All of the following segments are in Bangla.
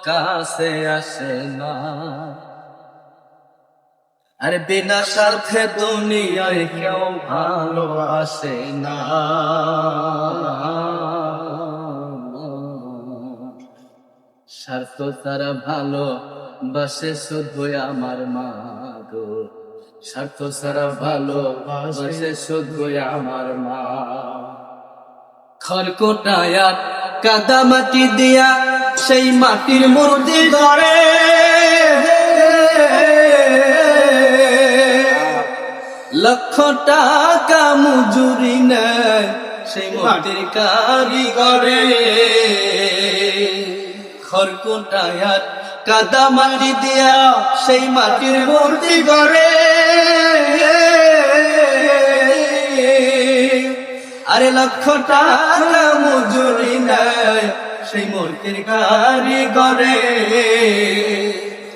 কাছে আসে না। আর বিনা স্বার্থে দুনিয়ায় কেউ ভালোবাসে না। স্বার্থ তারা ভালোবাসে শুধু আমার মা গো। স্বার্থ ছাড়া ভালোবাসে শুধু আমার মা। খড়কুটায়া কাদা মাটি দিয়া সেই মাটির মূর্তি গড়ে, লক্ষ টাকা মজুরি নেয় সেই মূর্তির কারিগরে। খড়কুটায়া কাদা মাটি দিয়া সেই মাটির মূর্তি গড়ে, আরে লক্ষ টাকা মজুরি নেয় সেই মূর্তির কারিগরে।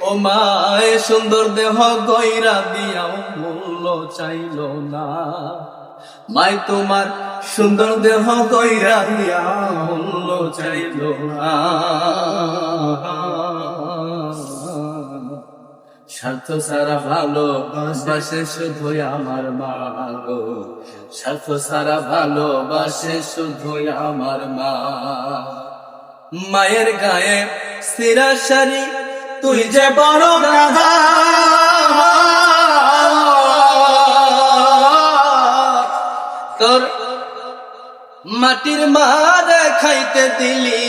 ও মায় সুন্দর দেহ গয়রা দিয়াও মূল্য চাইল না। মাই তোমার সুন্দর দেহ গয়রা দিয়া মূল্য চাইল না। স্বার্থ ছাড়া ভালোবাসে শুধু আমার মা গো। স্বার্থ ছাড়া ভালোবাসে শুধু আমার মা। মায়ের গায়ে সিরা শাড়ি তুই যে বড় গাধা, তোর মাটির মারে খাইতে দিলি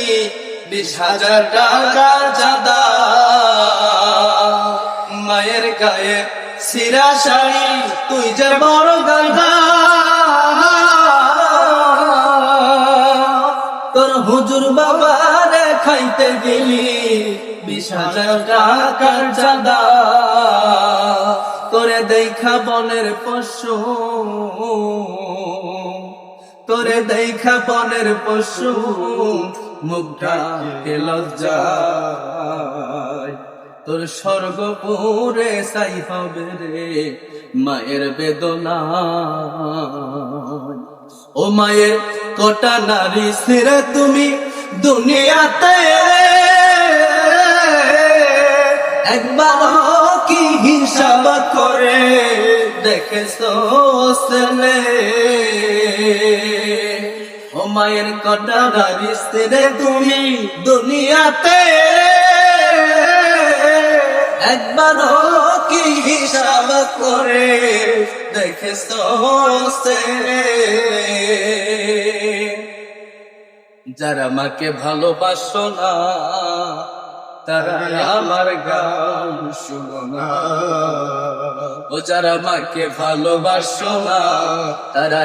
20,000 টাকা চাঁদা। মায়ের গায়ে সিরা শাড়ি তুই যে বড় গাধা, তোর হুজুর বাবারে খাইতে দিলি 20,000 টাকার চাঁদা। তোরে দেখা বনের পশু, তোরে দেখা বনের পশু মুখটা লজ্জায়। তোর স্বর্গপুরে সাই হবে রে মায়ের বেদনা। ও মায়ের কটা নারী ছেড়ে তুমি দুনিয়াতে একবার কি হিসাব করে দেখেছো ছেলে? ও মায়ের কটা নারী ছেড়ে তুমি দুনিয়াতে একবার কি হিসাব করে দেখেছো ছেলে? যারা মাকে ভালোবাসো না তারা আমার গান শুনো না। ও যারা মাকে ভালোবাসো না তারা